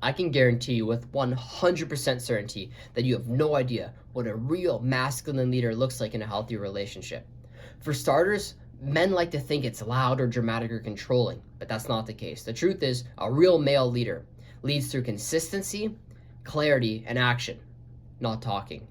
I can guarantee you with 100% certainty that you have no idea what a real masculine leader looks like in a healthy relationship. For starters, men like to think it's loud or dramatic or controlling, but that's not the case. The truth is, a real male leader leads through consistency, clarity, and action, not talking.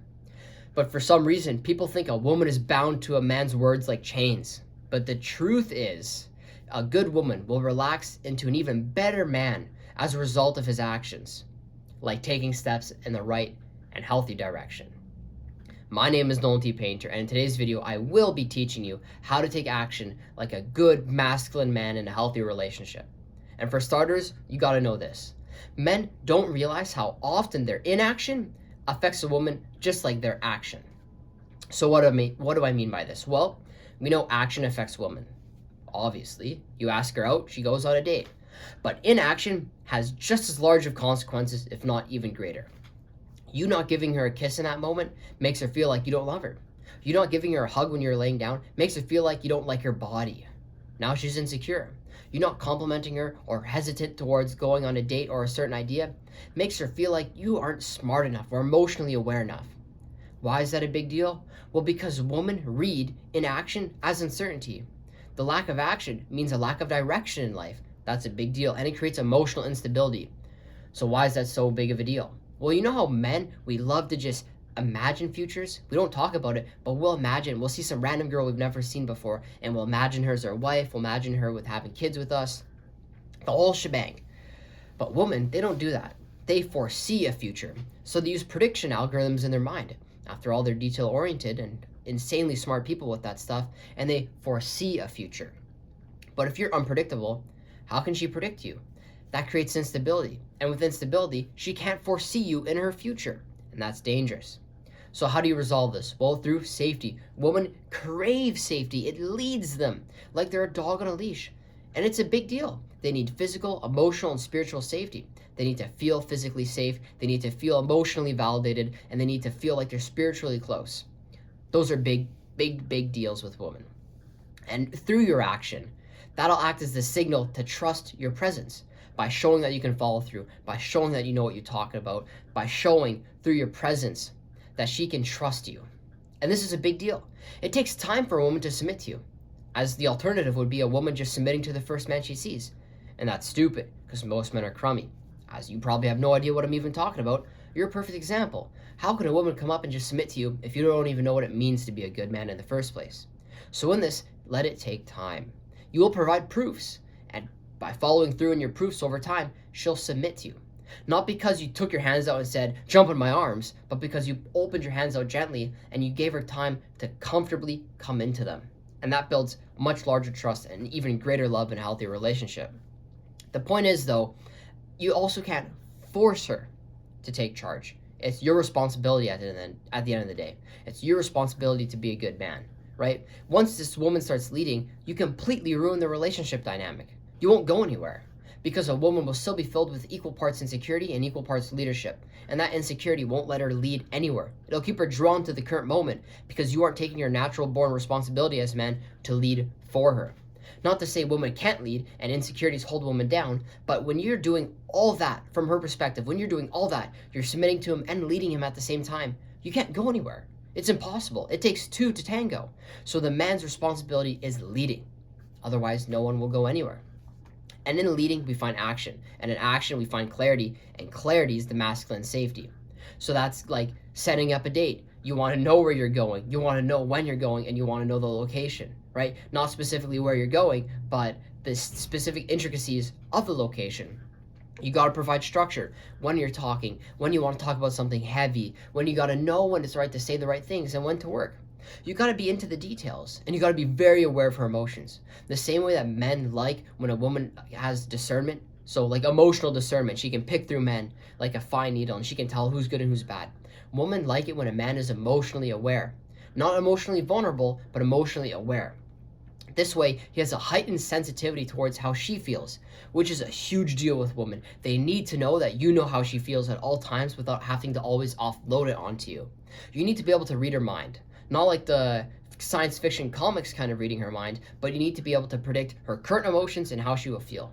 But for some reason, people think a woman is bound to a man's words like chains. But the truth is, a good woman will relax into an even better man as a result of his actions, like taking steps in the right and healthy direction. My name is Nolan T. Painter, and in today's video, I will be teaching you how to take action like a good masculine man in a healthy relationship. And for starters, you gotta know this. Men don't realize how often their inaction affects a woman just like their action. So what do I mean by this? Well, we know action affects women. Obviously, you ask her out, she goes on a date. But inaction has just as large of consequences, if not even greater. You not giving her a kiss in that moment makes her feel like you don't love her. You not giving her a hug when you're laying down makes her feel like you don't like her body. Now she's insecure. You not complimenting her or hesitant towards going on a date or a certain idea makes her feel like you aren't smart enough or emotionally aware enough. Why is that a big deal? Well, because women read inaction as uncertainty. The lack of action means a lack of direction in life. That's a big deal, and it creates emotional instability. So why is that so big of a deal? Well, you know how men, we love to just imagine futures? We don't talk about it, but we'll see some random girl we've never seen before, and we'll imagine her as our wife, we'll imagine her with having kids with us, the whole shebang. But women, they don't do that. They foresee a future. So they use prediction algorithms in their mind. After all, they're detail-oriented and insanely smart people with that stuff, and they foresee a future. But if you're unpredictable, how can she predict you? That creates instability. And with instability, she can't foresee you in her future. And that's dangerous. So how do you resolve this? Well, through safety. Women crave safety. It leads them like they're a dog on a leash. And it's a big deal. They need physical, emotional, and spiritual safety. They need to feel physically safe. They need to feel emotionally validated. And they need to feel like they're spiritually close. Those are big deals with women. And through your action, that'll act as the signal to trust your presence by showing that you can follow through, by showing that you know what you're talking about, by showing through your presence that she can trust you. And this is a big deal. It takes time for a woman to submit to you, as the alternative would be a woman just submitting to the first man she sees. And that's stupid, because most men are crummy. As you probably have no idea what I'm even talking about, you're a perfect example. How can a woman come up and just submit to you if you don't even know what it means to be a good man in the first place? So in this, let it take time. You will provide proofs, and by following through in your proofs over time, she'll submit to you. Not because you took your hands out and said, jump in my arms, but because you opened your hands out gently and you gave her time to comfortably come into them. And that builds much larger trust and even greater love in a healthy relationship. The point is, though, you also can't force her to take charge. It's your responsibility at the end of the day. It's your responsibility to be a good man, right? Once this woman starts leading, you completely ruin the relationship dynamic. You won't go anywhere because a woman will still be filled with equal parts insecurity and equal parts leadership. And that insecurity won't let her lead anywhere. It'll keep her drawn to the current moment because you aren't taking your natural born responsibility as a man to lead for her. Not to say women can't lead and insecurities hold women down, but when you're doing all that from her perspective, when you're doing all that, you're submitting to him and leading him at the same time, you can't go anywhere. It's impossible. It takes two to tango. So the man's responsibility is leading. Otherwise, no one will go anywhere. And in leading, we find action. And in action, we find clarity. And clarity is the masculine safety. So that's like setting up a date. You want to know where you're going. You want to know when you're going. And you want to know the location, right? Not specifically where you're going, but the specific intricacies of the location. You got to provide structure when you're talking, when you want to talk about something heavy, when you got to know when it's right to say the right things and when to work. You got to be into the details, and you got to be very aware of her emotions. The same way that men like when a woman has discernment, so like emotional discernment, she can pick through men like a fine needle, and she can tell who's good and who's bad. Women like it when a man is emotionally aware. Not emotionally vulnerable, but emotionally aware. This way, he has a heightened sensitivity towards how she feels, which is a huge deal with women. They need to know that you know how she feels at all times without having to always offload it onto you. You need to be able to read her mind. Not like the science fiction comics kind of reading her mind, but you need to be able to predict her current emotions and how she will feel.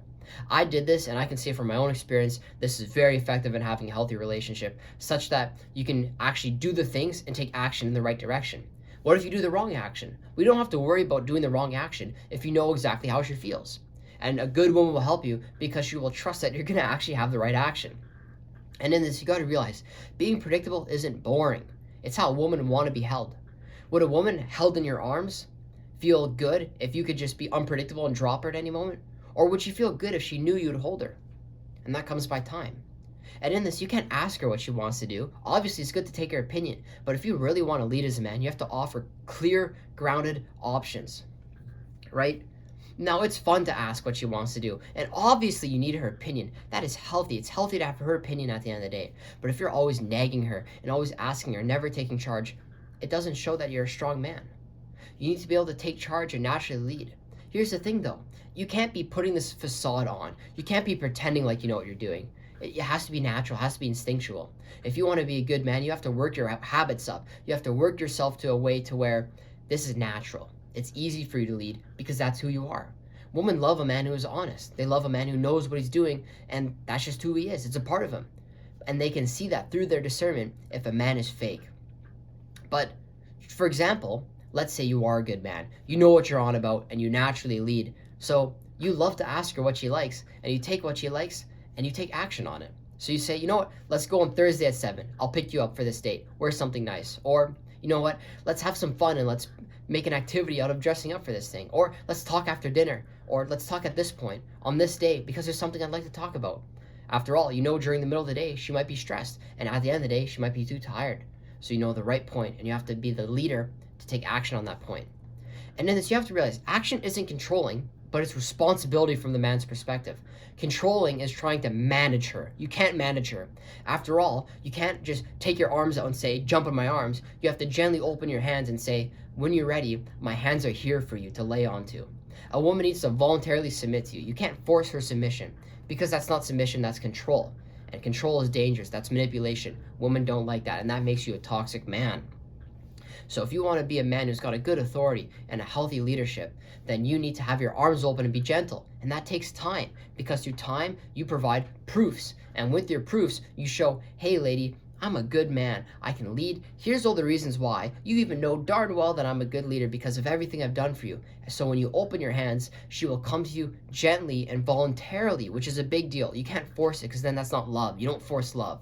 I did this, and I can say from my own experience, this is very effective in having a healthy relationship, such that you can actually do the things and take action in the right direction. What if you do the wrong action? We don't have to worry about doing the wrong action if you know exactly how she feels. And a good woman will help you because she will trust that you're going to actually have the right action. And in this, you got to realize being predictable isn't boring. It's how a woman want to be held. Would a woman held in your arms feel good if you could just be unpredictable and drop her at any moment? Or would she feel good if she knew you'd hold her? And that comes by time. And in this, you can't ask her what she wants to do. Obviously, it's good to take her opinion. But if you really want to lead as a man, you have to offer clear, grounded options. Right? Now, it's fun to ask what she wants to do. And obviously, you need her opinion. That is healthy. It's healthy to have her opinion at the end of the day. But if you're always nagging her and always asking her, never taking charge, it doesn't show that you're a strong man. You need to be able to take charge and naturally lead. Here's the thing, though. You can't be putting this facade on. You can't be pretending like you know what you're doing. It has to be natural. It has to be instinctual. If you want to be a good man, you have to work your habits up. You have to work yourself to a way to where this is natural. It's easy for you to lead because that's who you are. Women love a man who is honest. They love a man who knows what he's doing, and that's just who he is. It's a part of him. And they can see that through their discernment if a man is fake. But, for example, let's say you are a good man. You know what you're on about, and you naturally lead. So you love to ask her what she likes, and you take what she likes, and you take action on it. So you say, you know what, let's go on Thursday at 7. I'll pick you up for this date. Wear something nice. Or, you know what, let's have some fun and let's make an activity out of dressing up for this thing. Or let's talk after dinner. Or let's talk at this point on this day because there's something I'd like to talk about. After all, you know during the middle of the day she might be stressed, and at the end of the day she might be too tired. So you know the right point, and you have to be the leader to take action on that point. And in this, you have to realize action isn't controlling, but it's responsibility from the man's perspective. Controlling is trying to manage her. You can't manage her. After all, you can't just take your arms out and say, jump in my arms. You have to gently open your hands and say, when you're ready, my hands are here for you to lay onto. A woman needs to voluntarily submit to you. You can't force her submission because that's not submission, that's control. And control is dangerous. That's manipulation. Women don't like that, and that makes you a toxic man. So if you want to be a man who's got a good authority and a healthy leadership, then you need to have your arms open and be gentle. And that takes time, because through time, you provide proofs. And with your proofs, you show, hey lady, I'm a good man. I can lead. Here's all the reasons why. You even know darn well that I'm a good leader because of everything I've done for you. So when you open your hands, she will come to you gently and voluntarily, which is a big deal. You can't force it because then that's not love. You don't force love.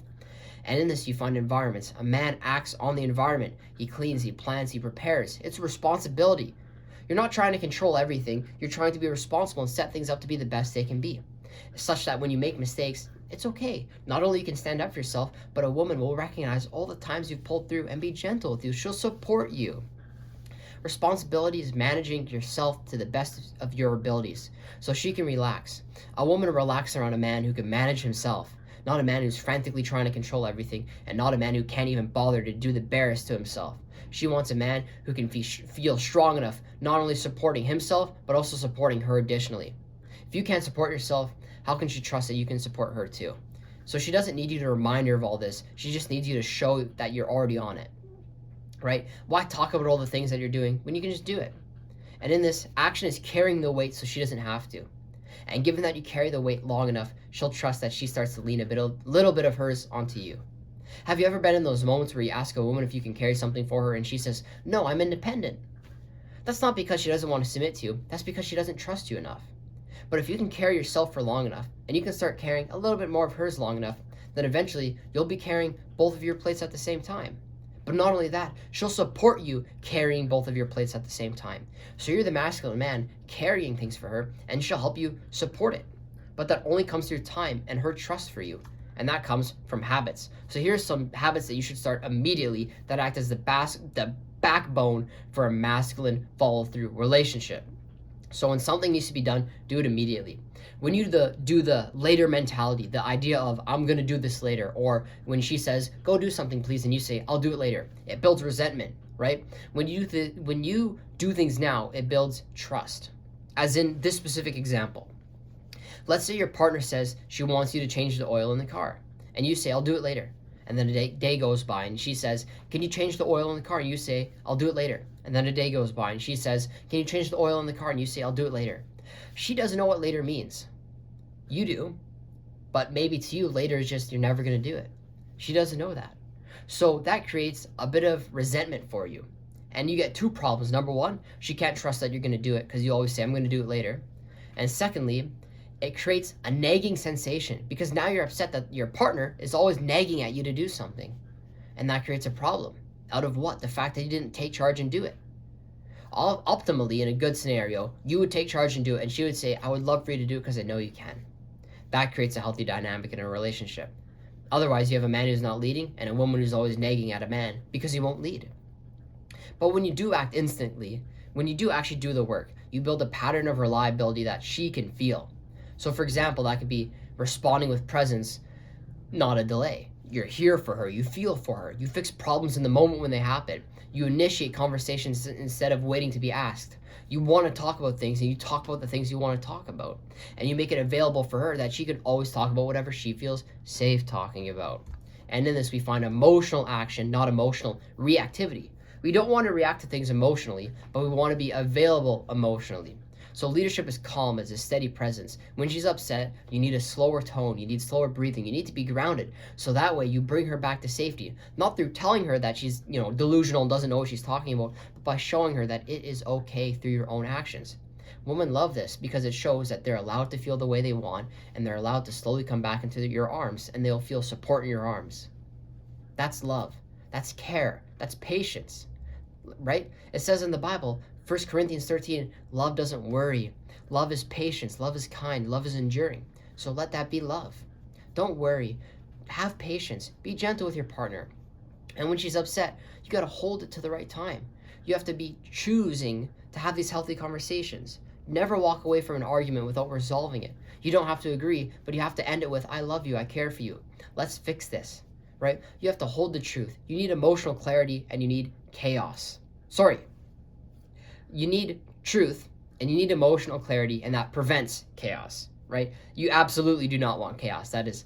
And in this, you find environments. A man acts on the environment. He cleans, he plans, he prepares. It's a responsibility. You're not trying to control everything. You're trying to be responsible and set things up to be the best they can be. Such that when you make mistakes, it's okay. Not only you can stand up for yourself, but a woman will recognize all the times you've pulled through and be gentle with you. She'll support you. Responsibility is managing yourself to the best of your abilities so she can relax. A woman will relax around a man who can manage himself, not a man who's frantically trying to control everything, and not a man who can't even bother to do the barest to himself. She wants a man who can feel strong enough, not only supporting himself, but also supporting her additionally. If you can't support yourself, how can she trust that you can support her too? So she doesn't need you to remind her of all this. She just needs you to show that you're already on it, right? Why talk about all the things that you're doing when you can just do it? And in this, action is carrying the weight so she doesn't have to. And given that you carry the weight long enough, she'll trust that she starts to lean a little bit of hers onto you. Have you ever been in those moments where you ask a woman if you can carry something for her and she says, no, I'm independent? That's not because she doesn't want to submit to you. That's because she doesn't trust you enough. But if you can carry yourself for long enough, and you can start carrying a little bit more of hers long enough, then eventually you'll be carrying both of your plates at the same time. But not only that, she'll support you carrying both of your plates at the same time. So you're the masculine man carrying things for her, and she'll help you support it. But that only comes through time and her trust for you. And that comes from habits. So here's some habits that you should start immediately that act as the backbone for a masculine follow-through relationship. So when something needs to be done, do it immediately. When you do the later mentality, the idea of I'm going to do this later, or when she says, go do something please, and you say, I'll do it later, it builds resentment, right? When you do things now, it builds trust. As in this specific example. Let's say your partner says she wants you to change the oil in the car, and you say, I'll do it later. And then a day goes by, and she says, can you change the oil in the car? And you say, I'll do it later. And then a day goes by, and she says, can you change the oil in the car? And you say, I'll do it later. She doesn't know what later means. You do, but maybe to you later it's just you're never going to do it. She doesn't know that. So that creates a bit of resentment for you. And you get two problems. Number one, she can't trust that you're going to do it because you always say, I'm going to do it later. And secondly, it creates a nagging sensation because now you're upset that your partner is always nagging at you to do something. And that creates a problem. Out of what? The fact that you didn't take charge and do it. Optimally, in a good scenario, you would take charge and do it, and she would say, I would love for you to do it because I know you can. That creates a healthy dynamic in a relationship. Otherwise, you have a man who's not leading and a woman who's always nagging at a man because he won't lead. But when you do act instantly, when you do actually do the work, you build a pattern of reliability that she can feel. So for example, that could be responding with presence, not a delay. You're here for her, you feel for her, you fix problems in the moment when they happen. You initiate conversations instead of waiting to be asked. You want to talk about things and you talk about the things you want to talk about. And you make it available for her that she can always talk about whatever she feels safe talking about. And in this we find emotional action, not emotional reactivity. We don't want to react to things emotionally, but we want to be available emotionally. So leadership is calm, it's a steady presence. When she's upset, you need a slower tone, you need slower breathing, you need to be grounded. So that way you bring her back to safety. Not through telling her that she's, delusional and doesn't know what she's talking about, but by showing her that it is okay through your own actions. Women love this because it shows that they're allowed to feel the way they want and they're allowed to slowly come back into your arms and they'll feel support in your arms. That's love. That's care. That's patience. Right? It says in the Bible, 1 Corinthians 13, love doesn't worry. Love is patience. Love is kind. Love is enduring. So let that be love. Don't worry. Have patience. Be gentle with your partner. And when she's upset, you got to hold it to the right time. You have to be choosing to have these healthy conversations. Never walk away from an argument without resolving it. You don't have to agree, but you have to end it with, I love you. I care for you. Let's fix this. Right? You have to hold the truth. You need emotional clarity and you need chaos. You need truth and you need emotional clarity, and that prevents chaos, right? You absolutely do not want chaos. That is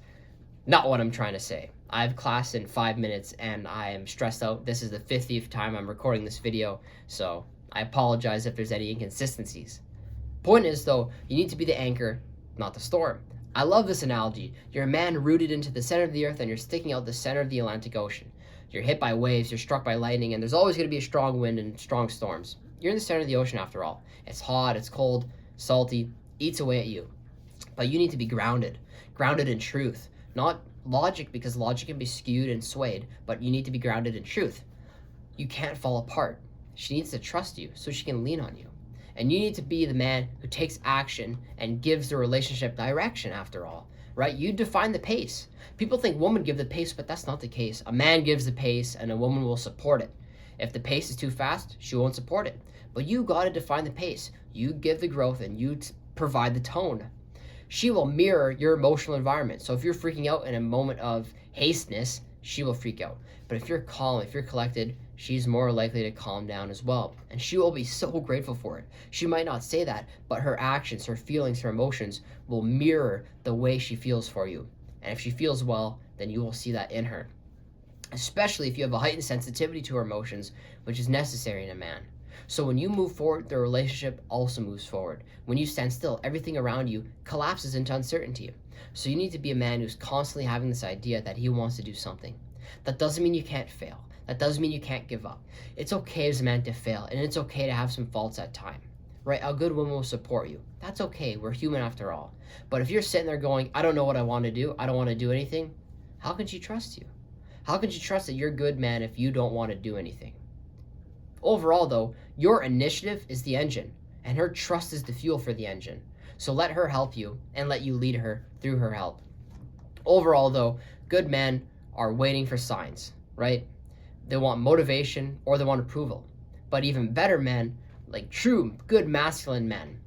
not what I'm trying to say. I have class in 5 minutes and I am stressed out. This is the 50th time I'm recording this video, so I apologize if there's any inconsistencies. Point is though, you need to be the anchor, not the storm. I love this analogy. You're a man rooted into the center of the earth and you're sticking out the center of the Atlantic Ocean. You're hit by waves, you're struck by lightning, and there's always going to be a strong wind and strong storms. You're in the center of the ocean after all. It's hot, it's cold, salty, eats away at you. But you need to be grounded in truth. Not logic, because logic can be skewed and swayed, but you need to be grounded in truth. You can't fall apart. She needs to trust you so she can lean on you. And you need to be the man who takes action and gives the relationship direction after all, right? You define the pace. People think women give the pace, but that's not the case. A man gives the pace and a woman will support it. If the pace is too fast, she won't support it. But you got to define the pace. You give the growth and you provide the tone. She will mirror your emotional environment. So if you're freaking out in a moment of hasteness, she will freak out. But if you're calm, if you're collected, she's more likely to calm down as well. And she will be so grateful for it. She might not say that, but her actions, her feelings, her emotions will mirror the way she feels for you. And if she feels well, then you will see that in her. Especially if you have a heightened sensitivity to her emotions, which is necessary in a man. So when you move forward, the relationship also moves forward. When you stand still, everything around you collapses into uncertainty. So you need to be a man who's constantly having this idea that he wants to do something. That doesn't mean you can't fail. That doesn't mean you can't give up. It's okay as a man to fail, and it's okay to have some faults at time. Right? A good woman will support you. That's okay. We're human after all. But if you're sitting there going, I don't know what I want to do, I don't want to do anything, how can she trust you? How can she trust that you're a good man if you don't want to do anything? Overall, though, your initiative is the engine, and her trust is the fuel for the engine. So let her help you, and let you lead her through her help. Overall, though, good men are waiting for signs, right? They want motivation or they want approval. But even better men, like true, good masculine men,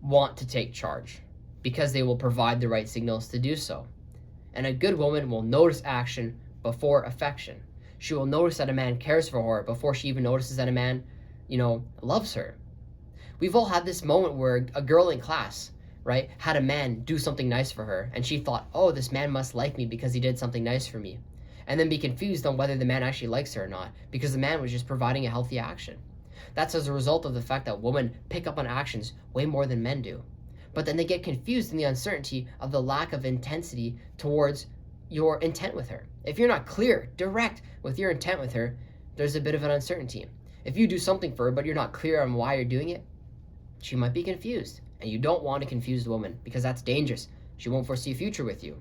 want to take charge because they will provide the right signals to do so. And a good woman will notice action before affection. She will notice that a man cares for her before she even notices that a man, loves her. We've all had this moment where a girl in class, right, had a man do something nice for her, and she thought, oh, this man must like me because he did something nice for me. And then be confused on whether the man actually likes her or not, because the man was just providing a healthy action. That's as a result of the fact that women pick up on actions way more than men do. but then they get confused in the uncertainty of the lack of intensity towards your intent with her. If you're not clear, direct with your intent with her, there's a bit of an uncertainty. If you do something for her, but you're not clear on why you're doing it, she might be confused. And you don't want a confused woman because that's dangerous. She won't foresee a future with you.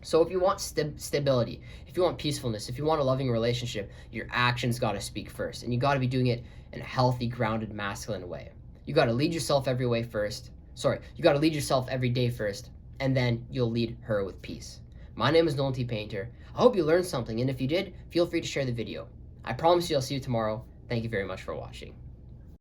So if you want stability, if you want peacefulness, if you want a loving relationship, your actions got to speak first. And you got to be doing it in a healthy, grounded, masculine way. You got to lead yourself every way first. You got to lead yourself every day first, and then you'll lead her with peace. My name is Nolan T. Painter. I hope you learned something, and if you did, feel free to share the video. I promise you I'll see you tomorrow. Thank you very much for watching.